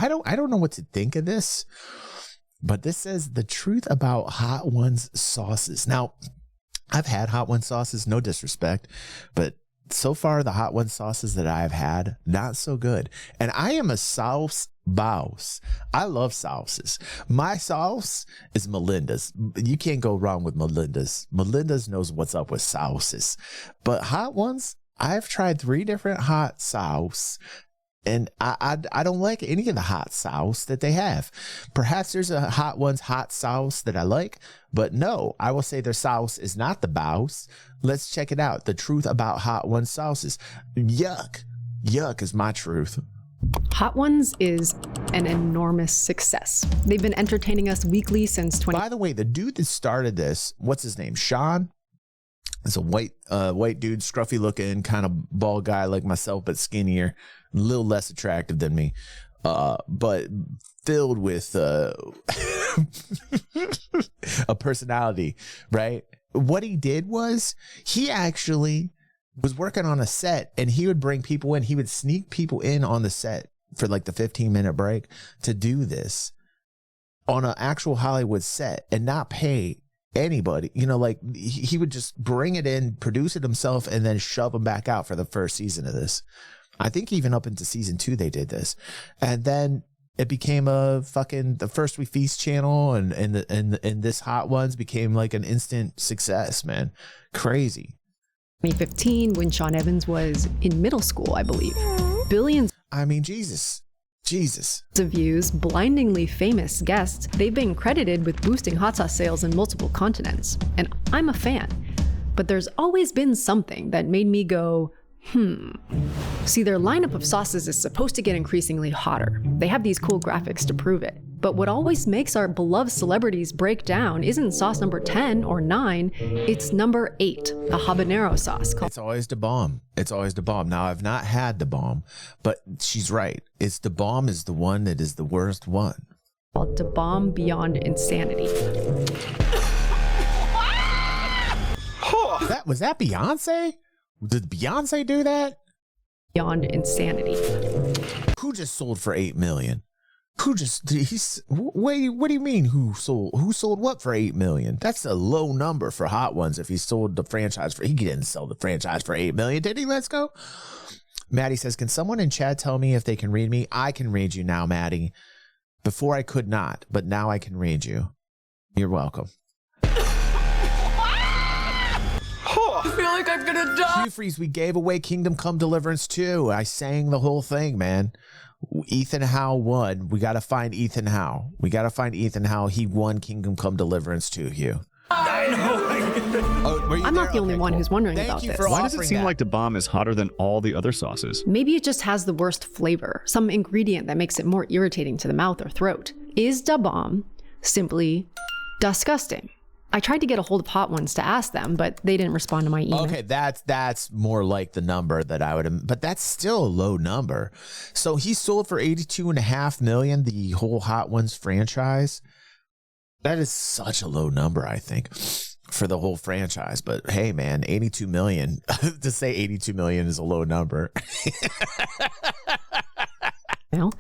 I don't know what to think of this, but this says the truth about Hot Ones sauces. Now, I've had Hot Ones sauces, no disrespect, but so far the Hot Ones sauces that I've had, not so good. And I am a sauce boss. I love sauces. My sauce is Melinda's. You can't go wrong with Melinda's. Melinda's knows what's up with sauces. But Hot Ones, I've tried 3 different hot sauce, and I don't like any of the hot sauce that they have. Perhaps there's a Hot Ones hot sauce that I like, but no, I will say their sauce is not the boss. Let's check it out. The truth about Hot Ones sauces. Yuck. Yuck is my truth. Hot Ones is an enormous success. They've been entertaining us weekly since By the way, the dude that started this, what's his name? Sean? It's a white dude, scruffy looking, kind of bald guy like myself, but skinnier, a little less attractive than me, but filled with a personality, right? What he did was he actually was working on a set, and he would bring people in. He would sneak people in on the set for like the 15-minute break to do this on an actual Hollywood set and not pay anybody. You know, like he would just bring it in, produce it himself, and then shove them back out for the first season of this. I think even up into season 2 they did this, and then it became a fucking the First We Feast channel, and this Hot Ones became like an instant success, man. Crazy. 2015, when Sean Evans was in middle school, I believe. Billions. I mean, Jesus. Of views, blindingly famous guests, they've been credited with boosting hot sauce sales in multiple continents. And I'm a fan. But there's always been something that made me go, See, their lineup of sauces is supposed to get increasingly hotter. They have these cool graphics to prove it. But what always makes our beloved celebrities break down isn't sauce number 10 or 9, it's number 8, a habanero sauce. It's always the bomb. It's always the bomb. Now, I've not had the bomb, but she's right. It's the bomb is the one that is the worst one. Called the bomb beyond insanity. Was that Beyonce? Did Beyonce do that? Beyond insanity. Who just sold for 8 million? What do you mean who sold what for 8 million? That's a low number for Hot Ones. If he sold the franchise he didn't sell the franchise for 8 million, did he? Let's go. Maddie says, can someone in chat tell me if they can read me? I can read you now, Maddie. Before I could not, but now I can read you. You're welcome. I feel like I'm gonna die. Q-Freeze, we gave away Kingdom Come Deliverance 2. I sang the whole thing, man. Ethan Howe won. We got to find Ethan Howe. He won Kingdom Come Deliverance 2, Hugh. I know. I'm not the only one who's wondering about this. Why does it seem like the bomb is hotter than all the other sauces? Maybe it just has the worst flavor, some ingredient that makes it more irritating to the mouth or throat. Is da bomb simply disgusting? I tried to get a hold of Hot Ones to ask them, but they didn't respond to my email. Okay, that's more like the number that I would, but that's still a low number. So he sold for 82.5 million, the whole Hot Ones franchise. That is such a low number, I think, for the whole franchise. But hey, man, 82 million, to say 82 million is a low number.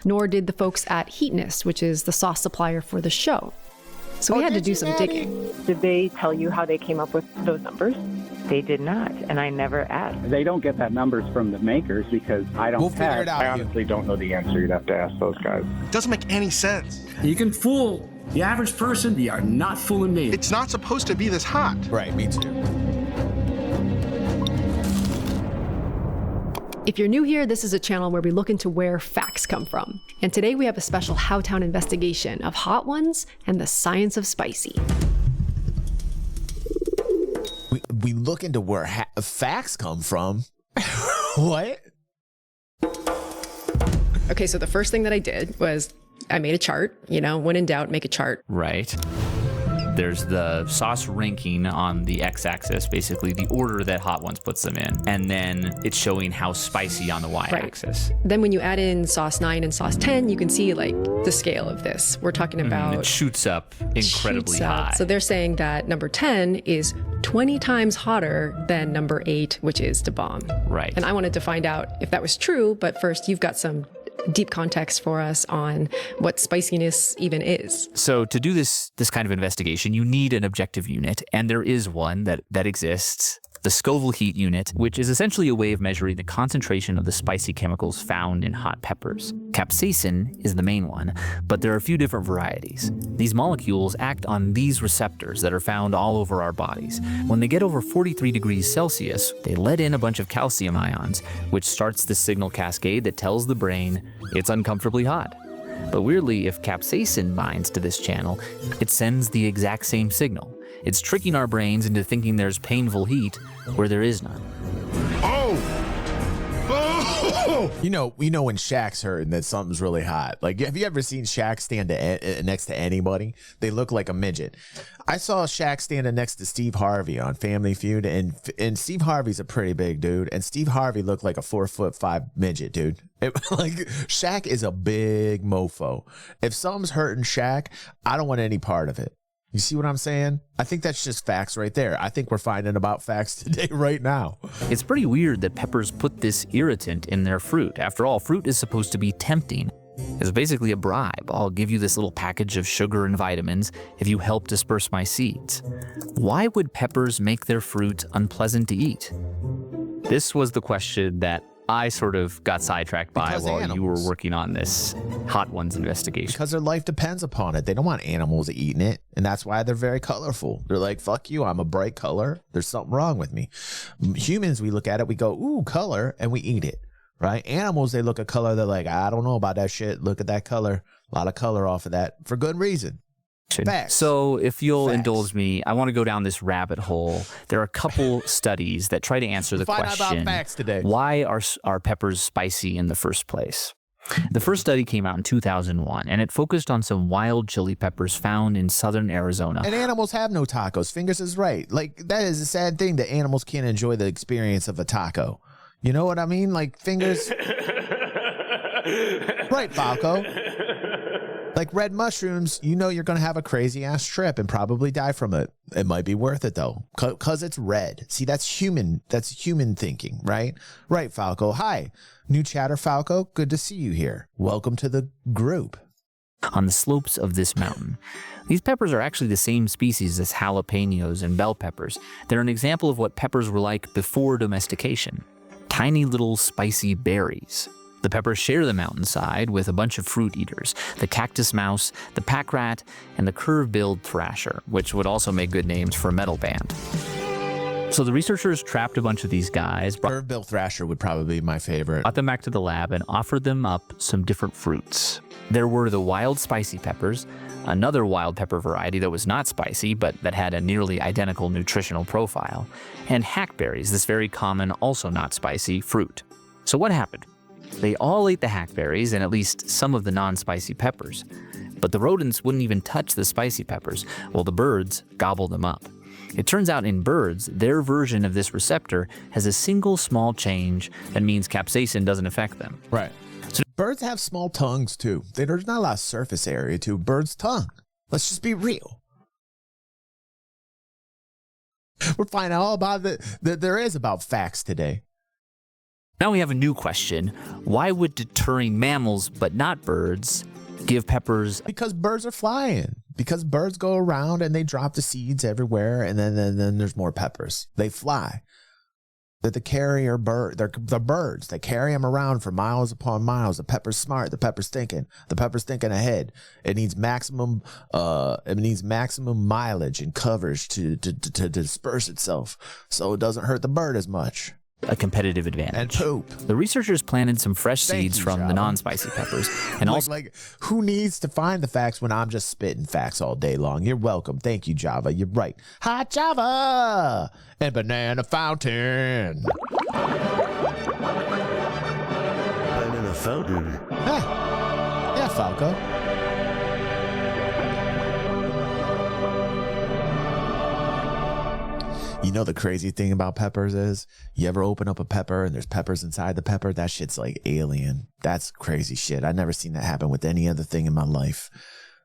Nor did the folks at Heatness, which is the sauce supplier for the show. So we had to do some digging. Did they tell you how they came up with those numbers? They did not, and I never asked. They don't get that numbers from the makers because I don't figure it out. I honestly don't know the answer. You'd have to ask those guys. It doesn't make any sense. You can fool the average person, you are not fooling me. It's not supposed to be this hot. Right, me too. If you're new here, this is a channel where we look into where facts come from. And today we have a special Howtown investigation of Hot Ones and the science of spicy. We look into where facts come from. What? Okay, so the first thing that I did was I made a chart. When in doubt, make a chart. Right. There's the sauce ranking on the x-axis, basically the order that Hot Ones puts them in. And then it's showing how spicy on the y-axis. Right. Then when you add in sauce 9 and sauce 10, you can see like the scale of this. We're talking about... It shoots up incredibly high. So they're saying that number 10 is 20 times hotter than number 8, which is the bomb. Right. And I wanted to find out if that was true, but first you've got some deep context for us on what spiciness even is. So to do this kind of investigation, you need an objective unit, and there is one that exists. The Scoville heat unit, which is essentially a way of measuring the concentration of the spicy chemicals found in hot peppers. Capsaicin is the main one, but there are a few different varieties. These molecules act on these receptors that are found all over our bodies. When they get over 43 degrees Celsius, they let in a bunch of calcium ions, which starts the signal cascade that tells the brain it's uncomfortably hot. But weirdly, if capsaicin binds to this channel, it sends the exact same signal. It's tricking our brains into thinking there's painful heat where there is none. You know when Shaq's hurting that something's really hot. Like, have you ever seen Shaq stand next to anybody? They look like a midget. I saw Shaq standing next to Steve Harvey on Family Feud, and Steve Harvey's a pretty big dude, and Steve Harvey looked like a 4'5" midget, dude. Like, Shaq is a big mofo. If something's hurting Shaq, I don't want any part of it. You see what I'm saying? I think that's just facts right there. I think we're finding about facts today right now. It's pretty weird that peppers put this irritant in their fruit. After all, fruit is supposed to be tempting. It's basically a bribe. I'll give you this little package of sugar and vitamins if you help disperse my seeds. Why would peppers make their fruit unpleasant to eat? This was the question that I sort of got sidetracked by while you were working on this Hot Ones investigation. Because their life depends upon it. They don't want animals eating it, and that's why they're very colorful. They're like, fuck you, I'm a bright color. There's something wrong with me. Humans, we look at it, we go, ooh, color, and we eat it, right? Animals, they look at color, they're like, I don't know about that shit. Look at that color. A lot of color off of that for good reason. Facts. So if you'll indulge me, I want to go down this rabbit hole. There are a couple studies that try to answer the question, about facts today. Why are peppers spicy in the first place? The first study came out in 2001, and it focused on some wild chili peppers found in southern Arizona. And animals have no tacos. Fingers is right. Like, that is a sad thing that animals can't enjoy the experience of a taco. You know what I mean? Like, Fingers. Right, Falco. Like red mushrooms, you know you're going to have a crazy ass trip and probably die from it. It might be worth it though, because it's red. See, that's human thinking, right? Right, Falco. Hi, new chatter, Falco. Good to see you here. Welcome to the group. On the slopes of this mountain. These peppers are actually the same species as jalapenos and bell peppers. They're an example of what peppers were like before domestication. Tiny little spicy berries. The peppers share the mountainside with a bunch of fruit eaters, the cactus mouse, the pack rat, and the curve-billed thrasher, which would also make good names for a metal band. So the researchers trapped a bunch of these guys. Curve-billed thrasher would probably be my favorite. Brought them back to the lab and offered them up some different fruits. There were the wild spicy peppers, another wild pepper variety that was not spicy, but that had a nearly identical nutritional profile, and hackberries, this very common, also not spicy fruit. So what happened? They all ate the hackberries and at least some of the non-spicy peppers. But the rodents wouldn't even touch the spicy peppers, while the birds gobbled them up. It turns out in birds, their version of this receptor has a single small change that means capsaicin doesn't affect them. Right. So birds have small tongues too. There's not a lot of surface area to a bird's tongue. Let's just be real. We're finding all about that there is about facts today. Now we have a new question. Why would deterring mammals, but not birds, give peppers? Because birds are flying. Because birds go around and they drop the seeds everywhere, and then there's more peppers. They fly. They're the carrier bird. They're the birds. They carry them around for miles upon miles. The pepper's smart. The pepper's thinking. The pepper's thinking ahead. It needs maximum. Mileage and coverage to disperse itself, so it doesn't hurt the bird as much. A competitive advantage. And poop. The researchers planted some fresh seeds from the non-spicy peppers. And also, who needs to find the facts when I'm just spitting facts all day long? You're welcome. Thank you, Java. You're right. Hot Java and banana fountain. Banana fountain. Yeah, Falco. You know the crazy thing about peppers is, you ever open up a pepper and there's peppers inside the pepper? That shit's like alien. That's crazy shit. I've never seen that happen with any other thing in my life.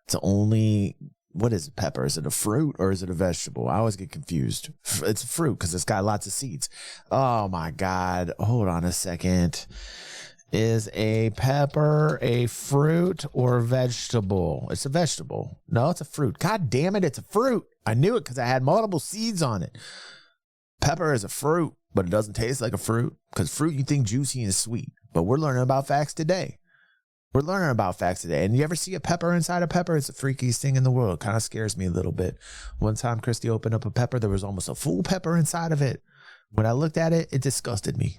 It's only, what is a pepper? Is it a fruit or is it a vegetable? I always get confused. It's a fruit because it's got lots of seeds. Oh my God. Hold on a second. Is a pepper a fruit or vegetable? It's a vegetable. No, it's a fruit. God damn it, it's a fruit. I knew it because I had multiple seeds on it. Pepper is a fruit, but it doesn't taste like a fruit because fruit you think juicy and sweet. But we're learning about facts today. And you ever see a pepper inside a pepper? It's the freakiest thing in the world. Kind of scares me a little bit. One time, Christy opened up a pepper. There was almost a full pepper inside of it. When I looked at it, it disgusted me.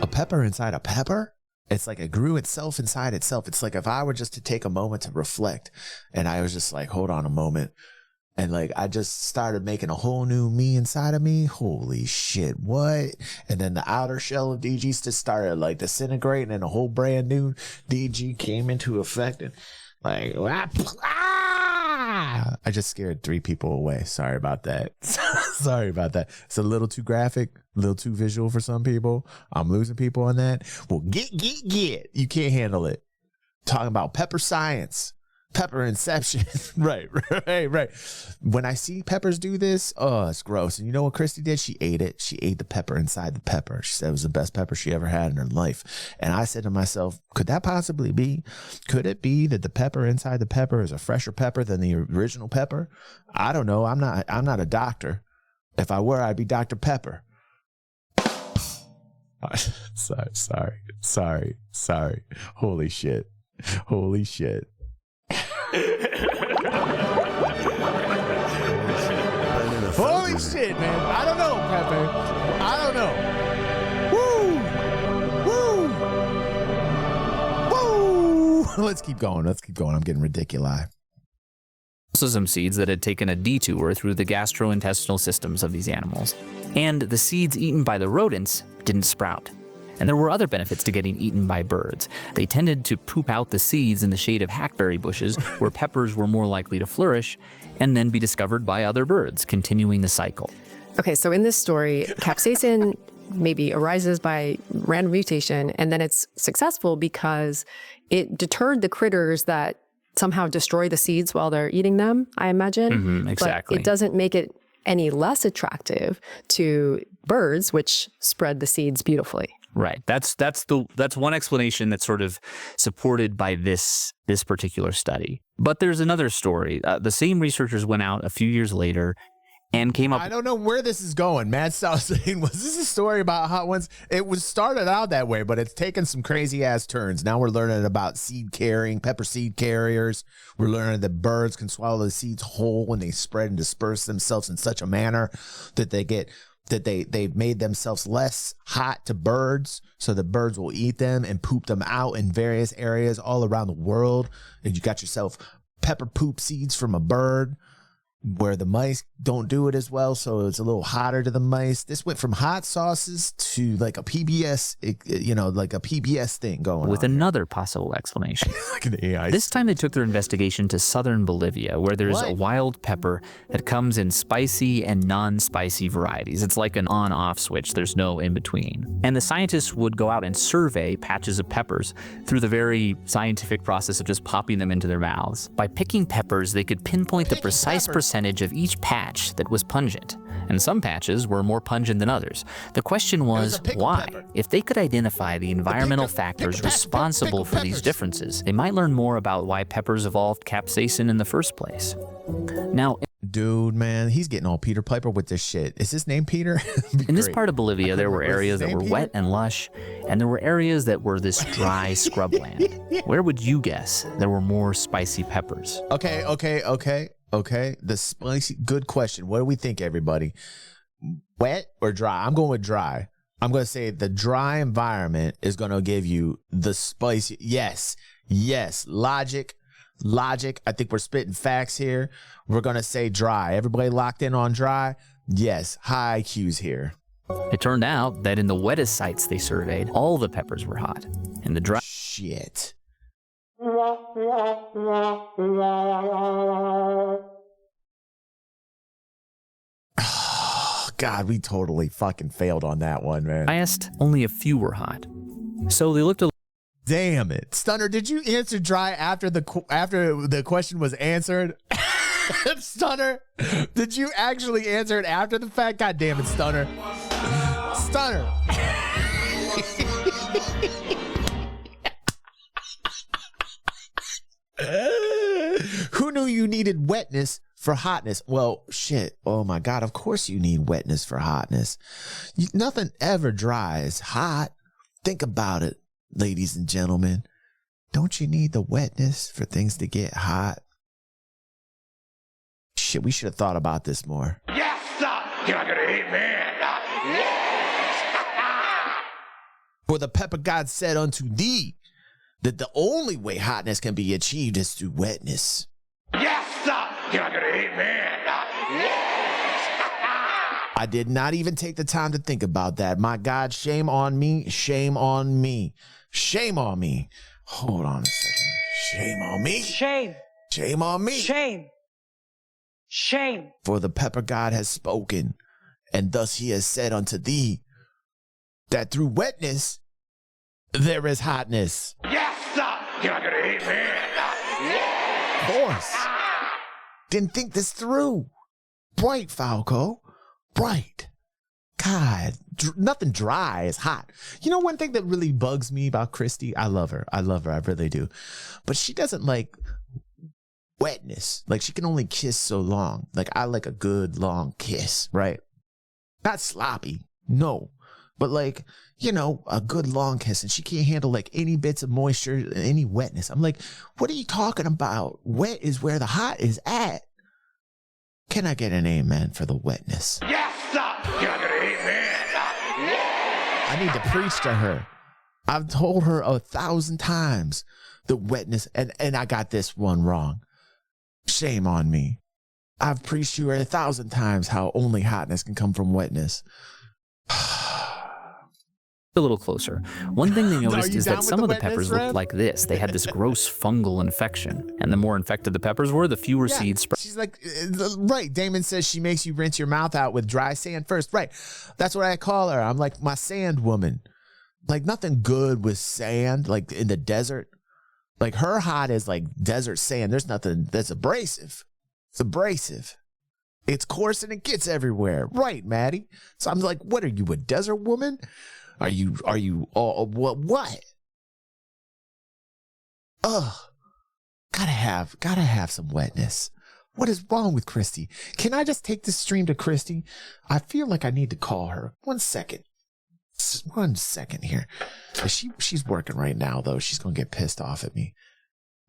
A pepper inside a pepper? It's like it grew itself inside itself. It's like if I were just to take a moment to reflect and I was just like, hold on a moment. And like, I just started making a whole new me inside of me. Holy shit, what? And then the outer shell of DG just started like disintegrating and a whole brand new DG came into effect. And like, I just scared 3 people away. Sorry about that. Sorry about that. It's a little too graphic, a little too visual for some people. I'm losing people on that. Well, get. You can't handle it. Talking about pepper science. Pepper inception. Right. When I see peppers do this, oh, it's gross. And you know what Christy did? She ate it. She ate the pepper inside the pepper. She said it was the best pepper she ever had in her life. And I said to myself, could that possibly be? Could it be that the pepper inside the pepper is a fresher pepper than the original pepper? I don't know. I'm not a doctor. If I were, I'd be Dr. Pepper. Sorry. Holy shit. Holy shit, man. I don't know, Pepe. I don't know. Woo. Let's keep going. I'm getting ridiculous. Also some seeds that had taken a detour through the gastrointestinal systems of these animals. And the seeds eaten by the rodents didn't sprout. And there were other benefits to getting eaten by birds. They tended to poop out the seeds in the shade of hackberry bushes, where peppers were more likely to flourish, and then be discovered by other birds, continuing the cycle. Okay, so in this story, capsaicin maybe arises by random mutation, and then it's successful because it deterred the critters that somehow destroy the seeds while they're eating them, I imagine. Exactly. But it doesn't make it any less attractive to birds, which spread the seeds beautifully. Right. That's one explanation that's sort of supported by this particular study. But there's another story. The same researchers went out a few years later and came up. I don't know where this is going. Mad South saying, was this a story about hot ones? It was started out that way, but it's taken some crazy ass turns. Now we're learning about seed carrying, pepper seed carriers. We're learning that birds can swallow the seeds whole when they spread and disperse themselves in such a manner that they've made themselves less hot to birds, so the birds will eat them and poop them out in various areas all around the world. And you got yourself pepper poop seeds from a bird where the mice don't do it as well, so it's a little hotter to the mice. This went from hot sauces to like a PBS, like a PBS thing going with on another possible explanation. Like an AI. This time they took their investigation to southern Bolivia, where there's a wild pepper that comes in spicy and non-spicy varieties. It's like an on-off switch. There's no in-between. And the scientists would go out and survey patches of peppers through the very scientific process of just popping them into their mouths. By picking peppers, they could pinpoint the precise percentage of each patch that was pungent, and some patches were more pungent than others. The question was why? If they could identify the environmental factors responsible for these differences, they might learn more about why peppers evolved capsaicin in the first place. Now, dude, man, he's getting all Peter Piper with this shit. Is his name Peter? In this part of Bolivia, there were areas that were wet and lush, and there were areas that were this dry scrubland. Where would you guess there were more spicy peppers? Okay, the spicy, good question. What do we think, everybody? Wet or dry? I'm going with dry. I'm going to say the dry environment is going to give you the spicy. Yes. Logic. I think we're spitting facts here. We're going to say dry. Everybody locked in on dry? Yes. High IQs here. It turned out that in the wettest sites they surveyed, all the peppers were hot. In the dry... Shit. God, we totally fucking failed on that one, man. Highest, only a few were hot. So they looked a... Damn it. Stunner, did you answer dry after the question was answered? Stunner, did you actually answer it after the fact? God damn it, Stunner. Stunner. Who knew you needed wetness for hotness? Well, shit. Oh my God. Of course you need wetness for hotness. Nothing ever dries hot. Think about it, ladies and gentlemen. Don't you need the wetness for things to get hot? Shit, we should have thought about this more. Yes, sir. You're not gonna hate me. For the pepper God said unto thee that the only way hotness can be achieved is through wetness. Yes, sir. You're not gonna hate me. I did not even take the time to think about that. My God, shame on me. Shame on me. Shame on me. Hold on a second. Shame on me. Shame. Shame on me. Shame. Shame. For the pepper God has spoken, and thus he has said unto thee that through wetness there is hotness. Yes, sir. You're not gonna hate me. Of course. Didn't think this through. Bright, Falco. Bright. God, nothing dry is hot. You know, one thing that really bugs me about Christy, I love her. I really do. But she doesn't like wetness. Like, she can only kiss so long. Like, I like a good long kiss, right? Not sloppy, no. But like, you know, a good long kiss, and she can't handle like any bits of moisture, any wetness. I'm like, what are you talking about? Wet is where the hot is at. Can I get an amen for the wetness? Yes, sir. You're not gonna hate me. I need to preach to her. I've told her 1,000 times the wetness, and I got this one wrong. Shame on me. I've preached to her 1,000 times how only hotness can come from wetness. A little closer. One thing they noticed is that some of the peppers looked like this. They had this gross fungal infection. And the more infected the peppers were, the fewer seeds spread. She's like, right. Damon says she makes you rinse your mouth out with dry sand first. Right. That's what I call her. I'm like my sand woman. Like nothing good with sand, like in the desert. Like her hot is like desert sand. There's nothing that's abrasive. It's abrasive. It's coarse and it gets everywhere. Right, Maddie? So I'm like, what are you, a desert woman? Are you, what? Ugh. Gotta have some wetness. What is wrong with Christy? Can I just take this stream to Christy? I feel like I need to call her. 1 second. 1 second here. She's working right now, though. She's going to get pissed off at me.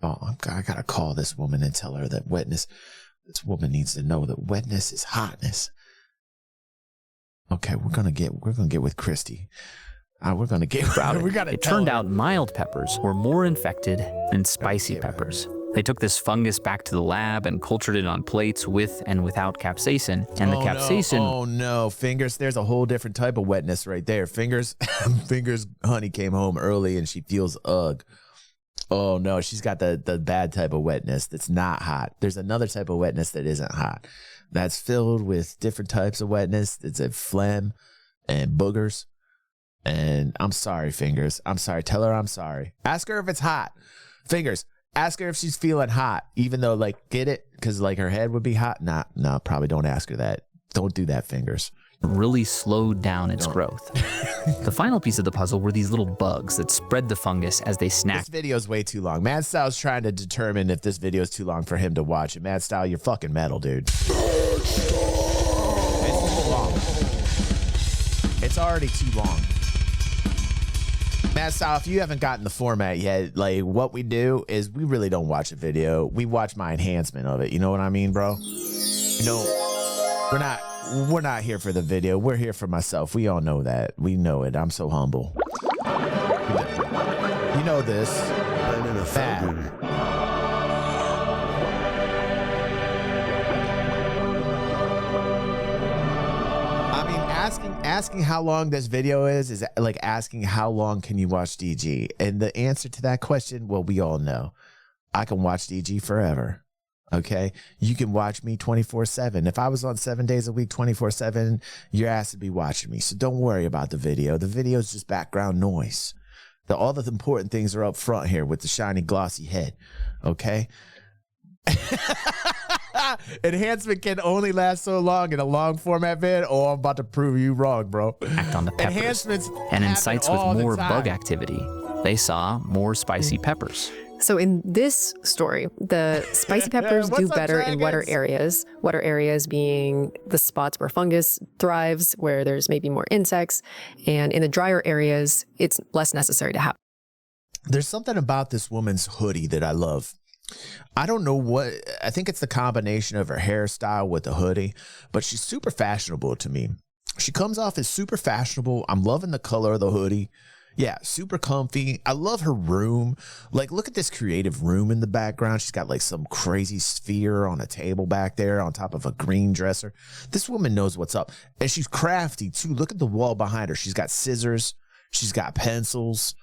Oh, I gotta call this woman and tell her that wetness, this woman needs to know that wetness is hotness. Okay, we're gonna get with Christy. We're gonna get. It turned out mild peppers were more infected than spicy peppers. They took this fungus back to the lab and cultured it on plates with and without capsaicin. And the capsaicin. Oh no, Fingers! There's a whole different type of wetness right there. Fingers, honey came home early and she feels ugh. Oh no, she's got the bad type of wetness that's not hot. There's another type of wetness that isn't hot. That's filled with different types of wetness. It's a phlegm and boogers. And I'm sorry, Fingers. I'm sorry. Tell her I'm sorry. Ask her if it's hot. Fingers, ask her if she's feeling hot, even though, like, get it? Because, like, her head would be hot. No, probably don't ask her that. Don't do that, Fingers. Really slowed down its growth. The final piece of the puzzle were these little bugs that spread the fungus as they snacked. This video's way too long. Mad Style's trying to determine if this video is too long for him to watch it. Mad Style, you're fucking metal, dude. It's too long. It's already too long. Mad Style, if you haven't gotten the format yet, like what we do is we really don't watch a video. We watch my enhancement of it. You know what I mean, bro? You know, we're not here for the video. We're here for myself. We all know that. We know it. I'm so humble. You know this. I'm in a fad. I mean, asking how long this video is like asking how long can you watch DG? And the answer to that question, well, we all know. I can watch DG forever. Okay, you can watch me 24/7. If I was on 7 days a week, 24/7, your ass would be watching me. So don't worry about the video. The video is just background noise. All the important things are up front here with the shiny, glossy head. Okay. Enhancement can only last so long in a long format vid. Oh, I'm about to prove you wrong, bro. Act on the peppers. Enhancements and in happen sites with all the more time. bug activity, they saw more spicy peppers. So in this story, the spicy peppers do What's up, better in wetter dragons? areas. Wetter areas being the spots where fungus thrives, where there's maybe more insects. And in the drier areas, it's less necessary to have. There's something about this woman's hoodie that I love. I don't know what, I think it's the combination of her hairstyle with the hoodie, but she's super fashionable to me. She comes off as super fashionable. I'm loving the color of the hoodie. Yeah, super comfy. I love her room. Like, look at this creative room in the background. She's got like some crazy sphere on a table back there on top of a green dresser. This woman knows what's up. And she's crafty too. Look at the wall behind her. She's got scissors. She's got pencils.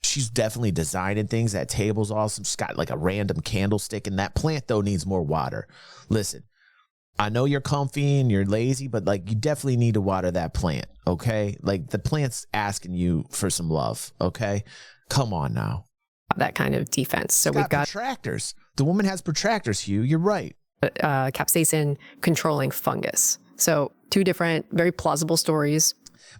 She's definitely designing things. That table's awesome. She's got like a random candlestick. And that plant, though, needs more water. Listen, I know you're comfy and you're lazy, but like you definitely need to water that plant, okay? Like the plant's asking you for some love, okay? Come on now. That kind of defense. So we've got protractors. The woman has protractors, Hugh. You're right. capsaicin controlling fungus. So two different, very plausible stories.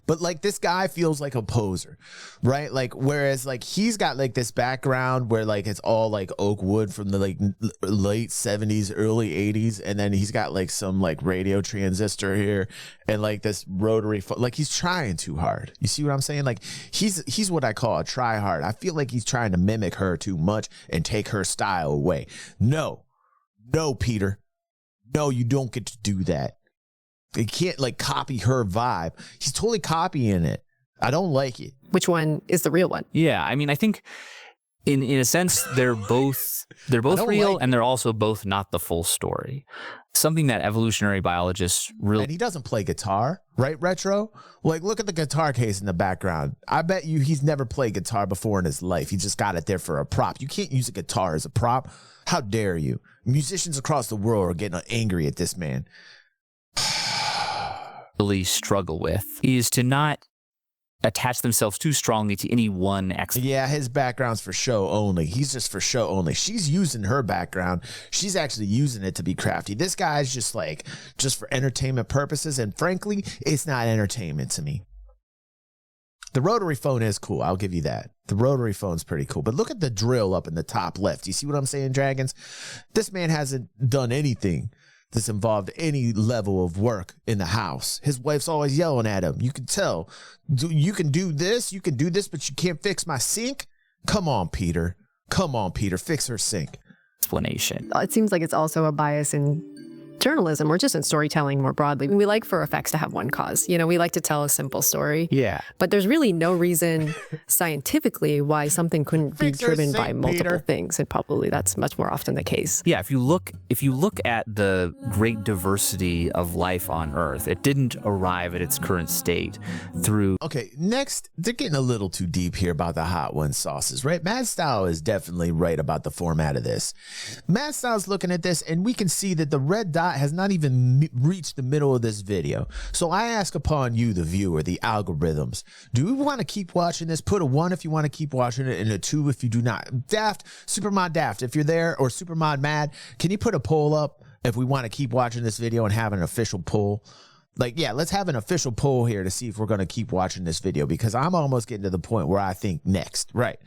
But like this guy feels like a poser, right? Like whereas like he's got like this background where like it's all like oak wood from the like late 70s, early 80s, and then he's got like some like radio transistor here and like this rotary like he's trying too hard. You see what I'm saying? Like he's what I call a try hard. I feel like he's trying to mimic her too much and take her style away. No, Peter. No, you don't get to do that. He can't like copy her vibe. He's totally copying it. I don't like it. Which one is the real one? Yeah, I mean, I think in a sense they're both real, and they're also both not the full story. Something that evolutionary biologists really. And he doesn't play guitar, right, Retro? Like, look at the guitar case in the background. I bet you he's never played guitar before in his life. He just got it there for a prop. You can't use a guitar as a prop. How dare you? Musicians across the world are getting angry at this man. Really struggle with is to not attach themselves too strongly to any one expert. Yeah, his background's for show only. He's just for show only. She's using her background. She's actually using it to be crafty. This guy's just for entertainment purposes, and frankly, it's not entertainment to me. The rotary phone is cool. I'll give you that. The rotary phone's pretty cool. But look at the drill up in the top left. You see what I'm saying, Dragons? This man hasn't done anything that's involved any level of work in the house. His wife's always yelling at him. You can tell. You can do this, but you can't fix my sink? Come on, Peter. Fix her sink. Explanation. It seems like it's also a bias in journalism or just in storytelling more broadly. We like for effects to have one cause. You know, we like to tell a simple story. Yeah. But there's really no reason scientifically why something couldn't be driven by multiple things. And probably that's much more often the case. Yeah, if you look at the great diversity of life on Earth, it didn't arrive at its current state through. Okay, next, they're getting a little too deep here about the Hot One sauces, right? Mad Style is definitely right about the format of this. Mad Style's looking at this, and we can see that the red dot has not even reached the middle of this video. So I ask upon you, the viewer, the algorithms, do we want to keep watching this? Put a 1 if you want to keep watching it and a 2 if you do not. Daft, Supermod Daft, if you're there, or Supermod Mad, can you put a poll up if we want to keep watching this video and have an official poll? Like, yeah, let's have an official poll here to see if we're going to keep watching this video, because I'm almost getting to the point where I think next, right?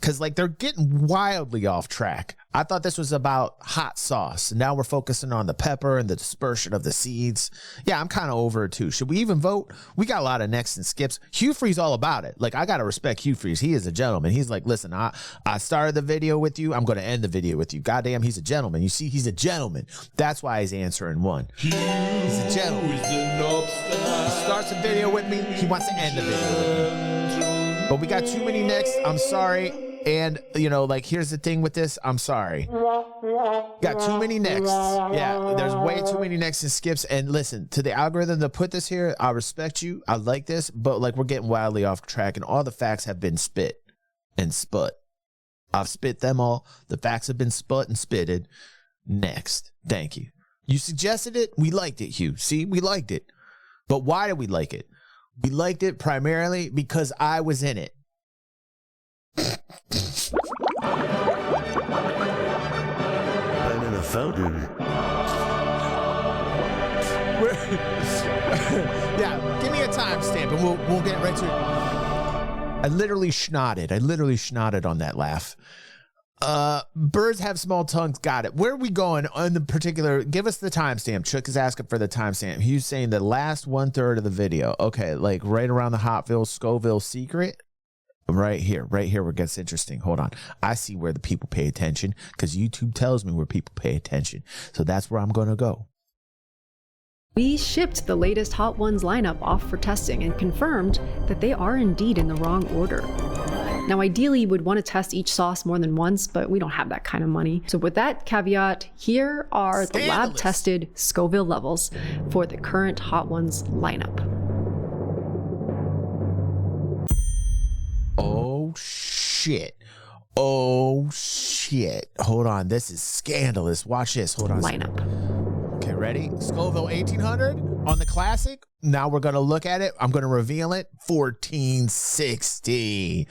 Because like they're getting wildly off track. I thought this was about hot sauce. Now we're focusing on the pepper and the dispersion of the seeds. Yeah, I'm kind of over it too. Should we even vote? We got a lot of next and skips. Hugh Free's all about it. Like, I got to respect Hugh Freeze. He is a gentleman. He's like, listen, I started the video with you. I'm going to end the video with you. Goddamn, he's a gentleman. You see, he's a gentleman. That's why he's answering 1. He's a gentleman. He starts a video with me. He wants to end the video with me. But we got too many next. I'm sorry. And, you know, like, here's the thing with this. I'm sorry. Got too many next. Yeah, there's way too many next and skips. And listen, to the algorithm that put this here, I respect you. I like this. But, like, we're getting wildly off track. And all the facts have been spit and sput. I've spit them all. The facts have been sput and spitted. Next. Thank you. You suggested it. We liked it, Hugh. See, we liked it. But why did we like it? We liked it primarily because I was in it. I'm in a fountain. Yeah, give me a timestamp and we'll get right to it. I literally schnotted on that laugh. Birds have small tongues. Got it. Where are we going on the particular? Give us the timestamp. Chuck is asking for the timestamp. He's saying the last 1/3 of the video. Okay, like right around the Hotville Scoville secret. Right here where it gets interesting. Hold on. I see where the people pay attention because YouTube tells me where people pay attention. So that's where I'm going to go. We shipped the latest Hot Ones lineup off for testing and confirmed that they are indeed in the wrong order. Now, ideally, you would want to test each sauce more than once, but we don't have that kind of money. So with that caveat, here are the lab-tested Scoville levels for the current Hot Ones lineup. Oh, shit. Oh, shit. Hold on. This is scandalous. Watch this. Hold on. Lineup. Okay, ready? Scoville 1800 on the classic. Now we're going to look at it. I'm going to reveal it. 1460.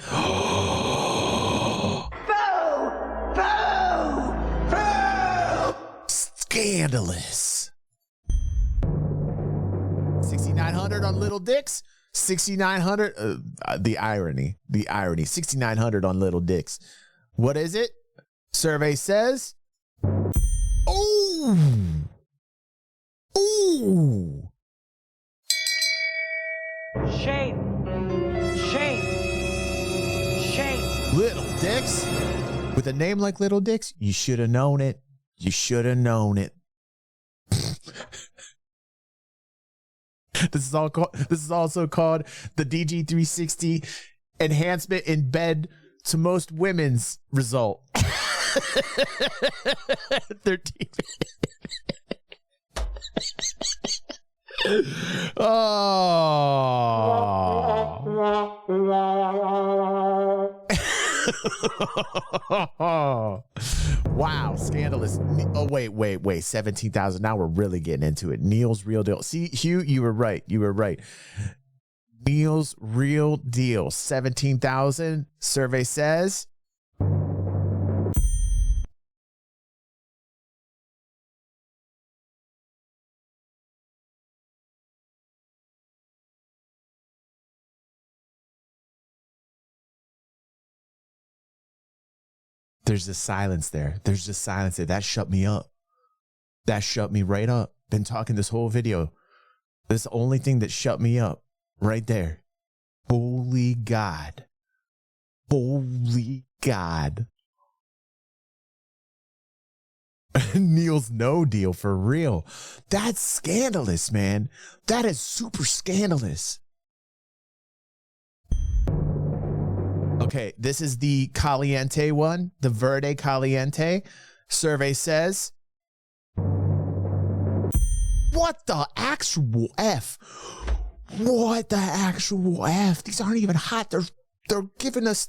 Scandalous. 6900 on Little Dicks. 6900. The irony. 6900 on Little Dicks. What is it? Survey says. Oh. Ooh. Shame. Shame. Shame. Little Dicks. With a name like Little Dicks, you should have known it. You should have known it. This is also called the DG360 enhancement in bed to most women's result. 13. Oh. Wow, scandalous. Oh, wait. 17,000. Now we're really getting into it. Neil's real deal. See, Hugh, you were right. Neil's real deal. 17,000. Survey says. There's just silence there. That shut me up. That shut me right up. Been talking this whole video. That's the only thing that shut me up right there. Holy God. Holy God. Neil's no deal for real. That's scandalous, man. That is super scandalous. Okay, this is the Caliente one, the Verde Caliente. Survey says, what the actual F? What the actual F? These aren't even hot. They're giving us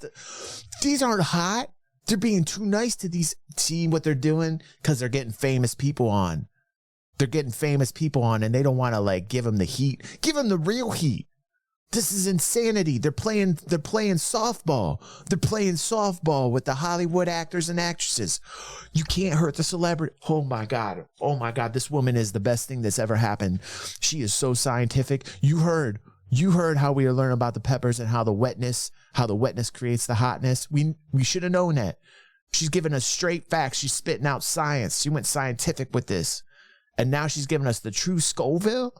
these aren't hot. They're being too nice to these. See what they're doing? Because they're getting famous people on. They're getting famous people on, and they don't want to like give them the heat. Give them the real heat. This is insanity. They're playing softball. They're playing softball with the Hollywood actors and actresses. You can't hurt the celebrity. Oh my God. This woman is the best thing that's ever happened. She is so scientific. You heard how we learn about the peppers and how the wetness creates the hotness. We should have known that. She's giving us straight facts. She's spitting out science. She went scientific with this. And now she's giving us the true Scoville.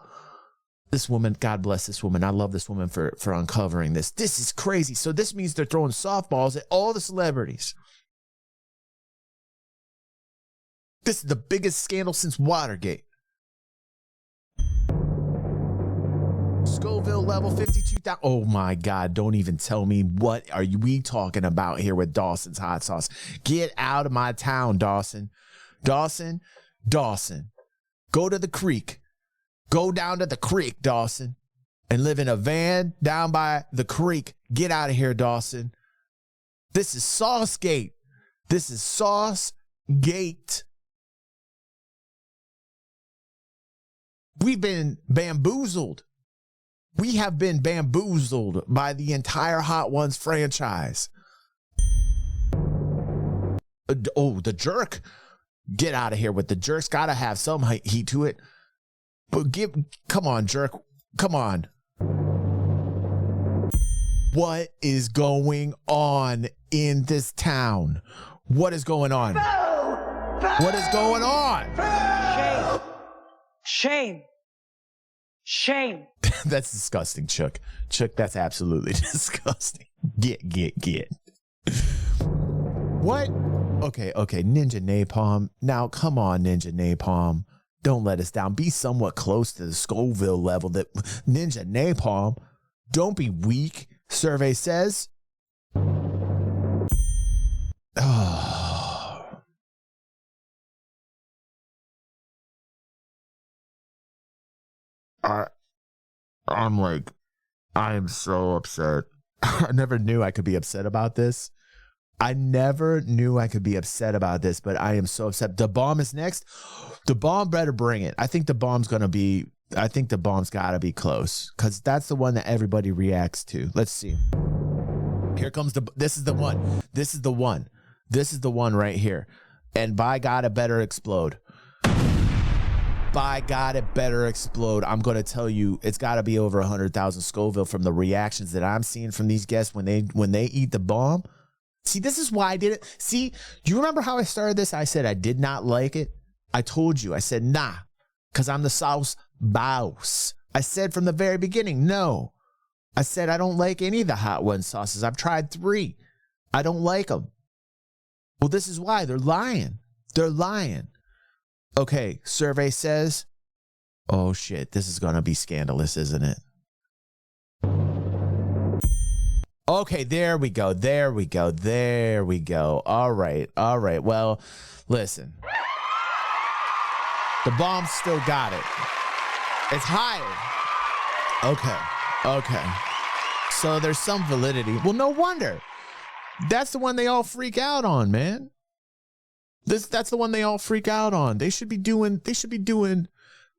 This woman, God bless this woman. I love this woman for uncovering this. This is crazy. So this means they're throwing softballs at all the celebrities. This is the biggest scandal since Watergate. Scoville level 52,000. Oh my God. Don't even tell me what are we talking about here with Dawson's hot sauce. Get out of my town, Dawson. Dawson. Go to the creek. Go down to the creek, Dawson, and live in a van down by the creek. Get out of here, Dawson. This is Saucegate. This is Saucegate. We've been bamboozled. We have been bamboozled by the entire Hot Ones franchise. Oh, the jerk. Get out of here with the jerks. Gotta have some heat to it. Come on, jerk. Come on. What is going on in this town? What is going on? What is going on? Shame. Shame. That's disgusting, Chuck. Chuck, that's absolutely disgusting. Get. What? Okay, Ninja Napalm. Now, come on, Ninja Napalm. Don't let us down. Be somewhat close to the Scoville level that Ninja Napalm. Don't be weak, survey says. Oh. I'm like, I am so upset. I never knew I could be upset about this. But I am so upset. The bomb is next. The bomb better bring it. I think the bomb's gotta be close, because that's the one that everybody reacts to. Let's see. Here comes this is the one right here. And by God, it better explode. By God, it better explode. I'm going to tell you, it's got to be over 100,000 Scoville from the reactions that I'm seeing from these guests when they eat the bomb. See, this is why I did it. See, do you remember how I started this? I said I did not like it. I told you. I said, nah, because I'm the sauce boss. I said from the very beginning, no. I said I don't like any of the Hot One sauces. I've tried 3. I don't like them. Well, this is why. They're lying. Okay, survey says, oh shit, this is going to be scandalous, isn't it? Okay, there we go. All right. Well, listen. The bomb still got it. It's higher. Okay. So there's some validity. Well, no wonder. That's the one they all freak out on, man. That's the one they all freak out on. They should be doing,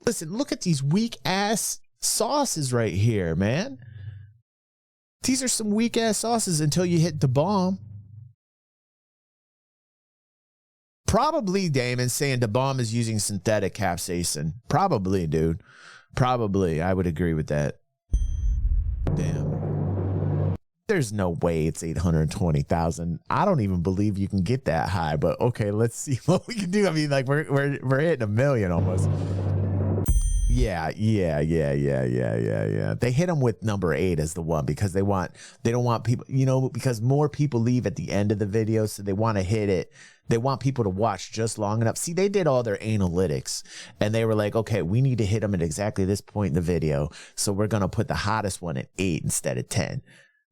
listen, look at these weak ass sauces right here, man. These are some weak ass sauces until you hit the bomb. Probably Damon saying the bomb is using synthetic capsaicin. Probably, dude. Probably. I would agree with that. Damn. There's no way it's 820,000. I don't even believe you can get that high, but okay, let's see what we can do. I mean, like we're hitting 1 million almost. Yeah. They hit them with number 8 as the one because they don't want people, because more people leave at the end of the video, so they want to hit it. They want people to watch just long enough. See, they did all their analytics and they were like, okay, we need to hit them at exactly this point in the video, so we're going to put the hottest one at 8 instead of 10.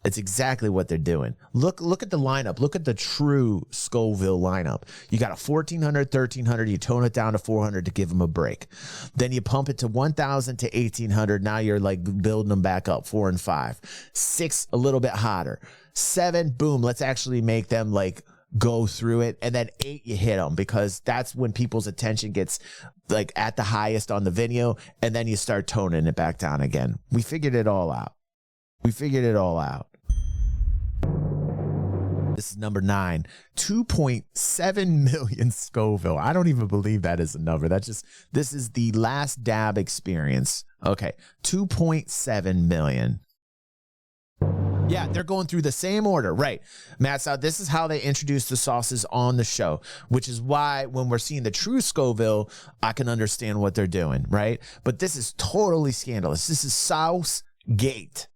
It's exactly what they're doing. Look at the lineup. Look at the true Scoville lineup. You got a 1,400, 1,300. You tone it down to 400 to give them a break. Then you pump it to 1,000 to 1,800. Now you're like building them back up. 4 and 5. 6, a little bit hotter. 7, boom. Let's actually make them like go through it. And then 8, you hit them, because that's when people's attention gets like at the highest on the video. And then you start toning it back down again. We figured it all out. This is number 9, 2.7 million Scoville. I don't even believe that is a number. This is the last dab experience. Okay, 2.7 million. Yeah, they're going through the same order, right? Matt, so this is how they introduce the sauces on the show, which is why when we're seeing the true Scoville, I can understand what they're doing, right? But this is totally scandalous. This is Sauce Gate.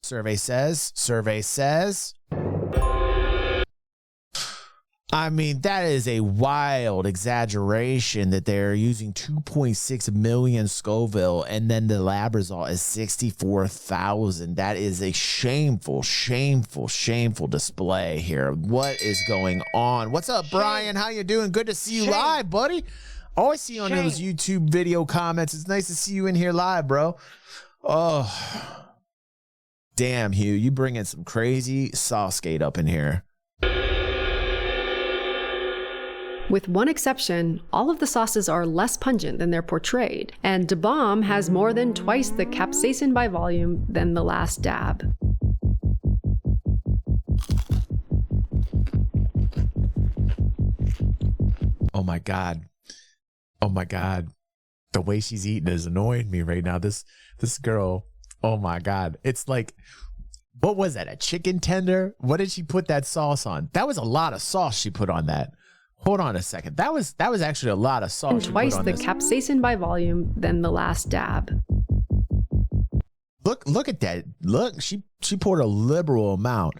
Survey says. I mean, that is a wild exaggeration that they're using 2.6 million Scoville and then the lab result is 64,000. That is a shameful display here. What is going on? What's up, Brian? How you doing? Good to see you live, buddy. Always see you on those YouTube video comments. It's nice to see you in here live, bro. Oh, damn, Hugh, you bringing some crazy sauce gate up in here. With one exception, all of the sauces are less pungent than they're portrayed, and Da Bomb has more than twice the capsaicin by volume than the last dab. Oh my God. The way she's eating is annoying me right now. This girl, oh my God. It's like, what was that? A chicken tender? What did she put that sauce on? That was a lot of sauce she put on that. Hold on a second. That was actually a lot of sauce. And twice the capsaicin by volume, then the last dab. Look at that. Look, she poured a liberal amount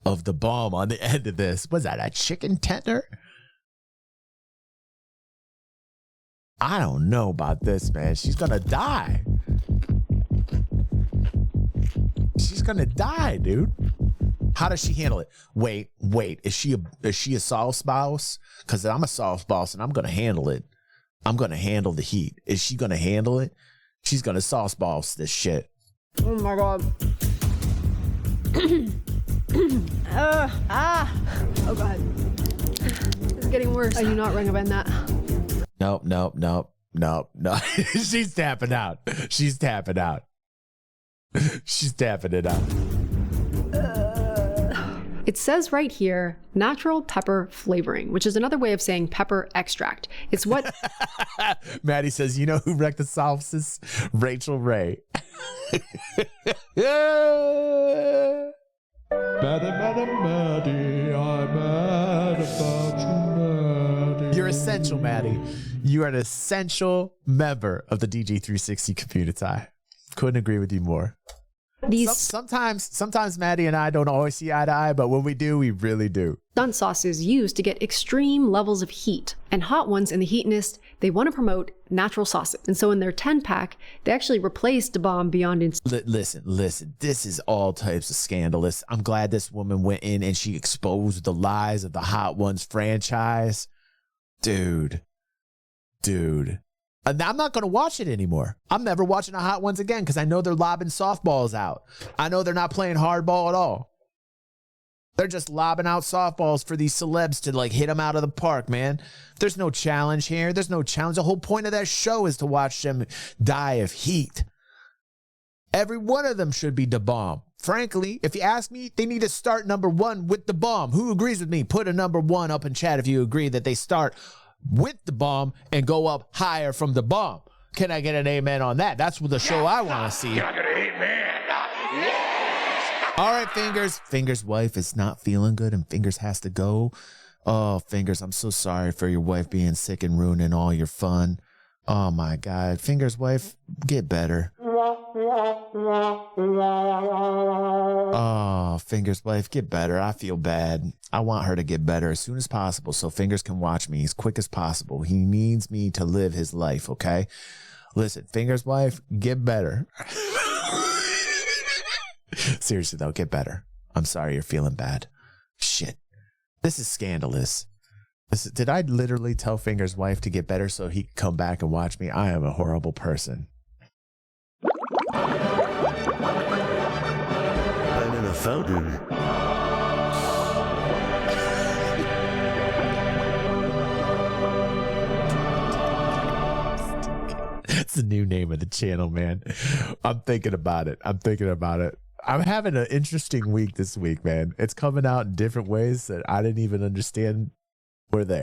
of the balm on the end of this. Was that a chicken tender? I don't know about this, man. She's gonna die. She's gonna die, dude. How does she handle it? Wait. Is she a sauce boss? Because I'm a sauce boss and I'm gonna handle it. I'm gonna handle the heat. Is she gonna handle it? She's gonna sauce boss this shit. Oh my God. Oh God. It's getting worse. Are you not recommend that? Nope. She's tapping out. She's tapping out. She's tapping it out. It says right here, natural pepper flavoring, which is another way of saying pepper extract. It's what... Maddie says, you know who wrecked the sauces? Rachel Ray. Maddie, I'm mad about you, Maddie. You're essential, Maddie. You are an essential member of the DG360 community. Couldn't agree with you more. Sometimes Maddie and I don't always see eye to eye, but when we do, we really do. Stunt sauces used to get extreme levels of heat, and hot ones in the Heatonist, they want to promote natural sauces. And so in their 10-pack, they actually replaced the bomb beyond... Listen, this is all types of scandalous. I'm glad this woman went in and she exposed the lies of the Hot Ones franchise. Dude. And I'm not going to watch it anymore. I'm never watching the Hot Ones again because I know they're lobbing softballs out. I know they're not playing hardball at all. They're just lobbing out softballs for these celebs to like hit them out of the park, man. There's no challenge here. There's no challenge. The whole point of that show is to watch them die of heat. Every one of them should be the bomb. Frankly, if you ask me, they need to start number 1 with the bomb. Who agrees with me? Put a number 1 up in chat if you agree that they start with the bomb and go up higher from the bomb. Can I get an amen on that? That's what the show I want to see. Can I get an amen? Yes. All right, Fingers. Fingers' wife is not feeling good and Fingers has to go. Oh, Fingers, I'm so sorry for your wife being sick and ruining all your fun. Oh, my God. Fingers' wife, get better. Oh, Fingers' wife, get better. I feel bad. I want her to get better as soon as possible so Fingers can watch me as quick as possible. He needs me to live his life, okay? Listen, Fingers' wife, get better. Seriously, though, get better. I'm sorry you're feeling bad. Shit. This is scandalous. Did I literally tell Fingers' wife to get better so he could come back and watch me? I am a horrible person. I'm in a fountain. It's the new name of the channel, man. I'm thinking about it. I'm having an interesting week this week, man. It's coming out in different ways that I didn't even understand were there.